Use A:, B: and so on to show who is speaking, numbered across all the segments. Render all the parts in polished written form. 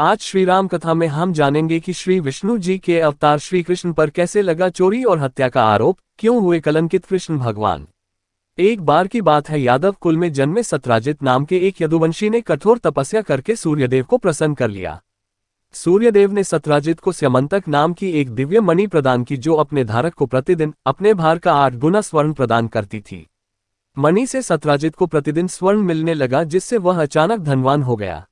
A: आज श्री राम कथा में हम जानेंगे कि श्री विष्णु जी के अवतार श्री कृष्ण पर कैसे लगा चोरी और हत्या का आरोप, क्यों हुए कलंकित कृष्ण भगवान। एक बार की बात है, यादव कुल में जन्मे सत्राजित नाम के एक यदुवंशी ने कठोर तपस्या करके सूर्यदेव को प्रसन्न कर लिया। सूर्यदेव ने सत्राजित को स्यमंतक नाम की एक दिव्य मणि प्रदान की, जो अपने धारक को प्रतिदिन अपने भार का 8 गुना स्वर्ण प्रदान करती थी। मणि से सत्राजित को प्रतिदिन स्वर्ण मिलने लगा, जिससे वह अचानक धनवान हो गया।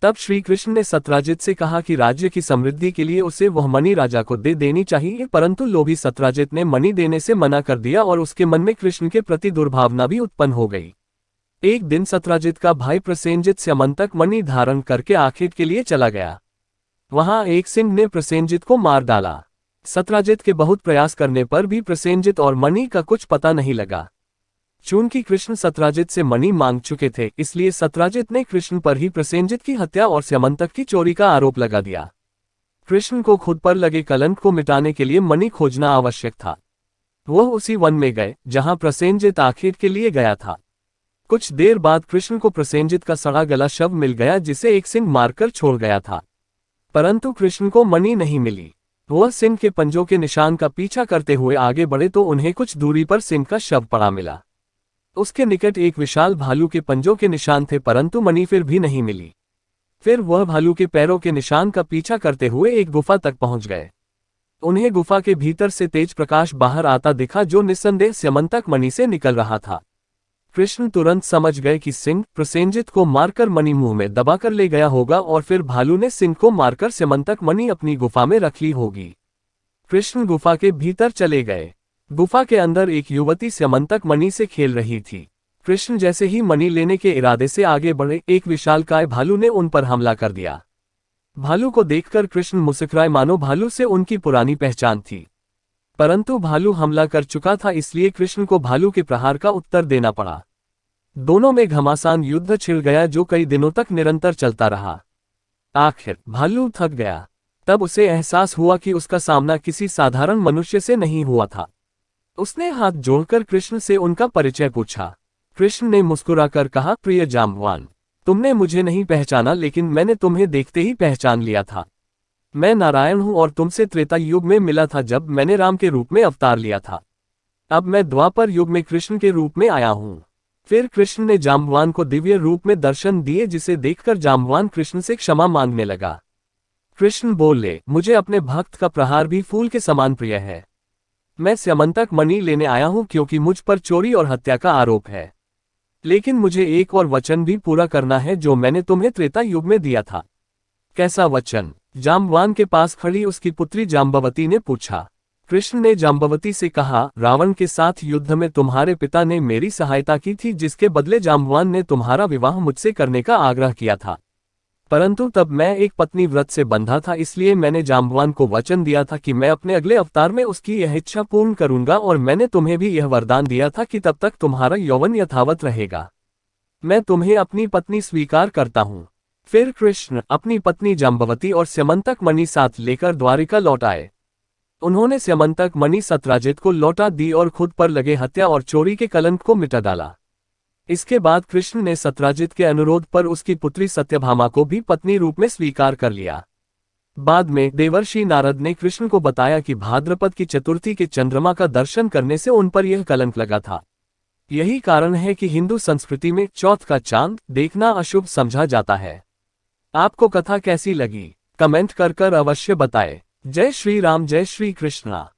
A: तब श्री कृष्ण ने सत्राजित से कहा कि राज्य की समृद्धि के लिए उसे वह मणि राजा को दे देनी चाहिए, परंतु लोभी सत्राजित ने मणि देने से मना कर दिया और उसके मन में कृष्ण के प्रति दुर्भावना भी उत्पन्न हो गई। एक दिन सत्राजित का भाई प्रसेनजित स्यमंतक मणि धारण करके आखेट के लिए चला गया। वहां एक सिंह ने प्रसेनजित को मार डाला। सत्राजित के बहुत प्रयास करने पर भी प्रसेनजित और मणि का कुछ पता नहीं लगा। चूंकि कृष्ण सत्राजित से मणि मांग चुके थे, इसलिए सत्राजित ने कृष्ण पर ही प्रसेनजित की हत्या और स्यमंतक की चोरी का आरोप लगा दिया। कृष्ण को खुद पर लगे कलंक को मिटाने के लिए मणि खोजना आवश्यक था। वह उसी वन में गए जहां प्रसेनजित आखेट के लिए गया था। कुछ देर बाद कृष्ण को प्रसेनजित का सड़ा गला शव मिल गया, जिसे एक सिंह मारकर छोड़ गया था। परंतु कृष्ण को मणि नहीं मिली। वह सिंह के पंजों के निशान का पीछा करते हुए आगे बढ़े तो उन्हें कुछ दूरी पर सिंह का शव पड़ा मिला। उसके निकट एक विशाल भालू के पंजों के निशान थे, परंतु मणि फिर भी नहीं मिली। फिर वह भालू के पैरों के निशान का पीछा करते हुए एक गुफा तक पहुंच गए। उन्हें गुफा के भीतर से तेज प्रकाश बाहर आता दिखा, जो निस्संदेह स्यमंतक मणि से निकल रहा था। कृष्ण तुरंत समझ गए कि सिंह प्रसेनजित को मारकर मणि मुंह में दबाकर ले गया होगा और फिर भालू ने सिंह को मारकर स्यमंतक मणि अपनी गुफा में रख ली होगी। कृष्ण गुफा के भीतर चले गए। गुफा के अंदर एक युवती स्यमंतक मणि से खेल रही थी। कृष्ण जैसे ही मणि लेने के इरादे से आगे बढ़े, एक विशालकाय भालू ने उन पर हमला कर दिया। भालू को देखकर कृष्ण मुस्कुराए, मानो भालू से उनकी पुरानी पहचान थी। परंतु भालू हमला कर चुका था, इसलिए कृष्ण को भालू के प्रहार का उत्तर देना पड़ा। दोनों में घमासान युद्ध छिड़ गया, जो कई दिनों तक निरंतर चलता रहा। आखिर भालू थक गया। तब उसे एहसास हुआ कि उसका सामना किसी साधारण मनुष्य से नहीं हुआ था। उसने हाथ जोड़कर कृष्ण से उनका परिचय पूछा। कृष्ण ने मुस्कुराकर कहा, प्रिय जाम्बवान, तुमने मुझे नहीं पहचाना, लेकिन मैंने तुम्हें देखते ही पहचान लिया था। मैं नारायण हूं और तुमसे त्रेता युग में मिला था, जब मैंने राम के रूप में अवतार लिया था। अब मैं द्वापर युग में कृष्ण के रूप में आया हूं। फिर कृष्ण ने जाम्बवान को दिव्य रूप में दर्शन दिए, जिसे देखकर जाम्बवान कृष्ण से क्षमा मांगने लगा। कृष्ण बोले, मुझे अपने भक्त का प्रहार भी फूल के समान प्रिय है। मैं स्यमंतक मणि लेने आया हूं, क्योंकि मुझ पर चोरी और हत्या का आरोप है। लेकिन मुझे एक और वचन भी पूरा करना है, जो मैंने तुम्हें त्रेता युग में दिया था। कैसा वचन? जाम्बवान के पास खड़ी उसकी पुत्री जाम्बवती ने पूछा। कृष्ण ने जाम्बवती से कहा, रावण के साथ युद्ध में तुम्हारे पिता ने मेरी सहायता की थी, जिसके बदले जाम्बवान ने तुम्हारा विवाह मुझसे करने का आग्रह किया था। परंतु तब मैं एक पत्नी व्रत से बंधा था, इसलिए मैंने जाम्बवान को वचन दिया था कि मैं अपने अगले अवतार में उसकी यह इच्छा पूर्ण करूंगा, और मैंने तुम्हें भी यह वरदान दिया था कि तब तक तुम्हारा यौवन यथावत रहेगा। मैं तुम्हें अपनी पत्नी स्वीकार करता हूं। फिर कृष्ण अपनी पत्नी जाम्बवती और स्यमंतक मणि साथ लेकर द्वारिका लौट आए। उन्होंने स्यमंतक मणि सत्राजित को लौटा दी और खुद पर लगे हत्या और चोरी के कलंक को मिटा डाला। इसके बाद कृष्ण ने सत्राजित के अनुरोध पर उसकी पुत्री सत्यभामा को भी पत्नी रूप में स्वीकार कर लिया। बाद में देवर्षि नारद ने कृष्ण को बताया कि भाद्रपद की चतुर्थी के चंद्रमा का दर्शन करने से उन पर यह कलंक लगा था। यही कारण है कि हिंदू संस्कृति में चौथ का चांद देखना अशुभ समझा जाता है। आपको कथा कैसी लगी? कमेंट कर अवश्य बताएं। जय श्री राम, जय श्री कृष्णा।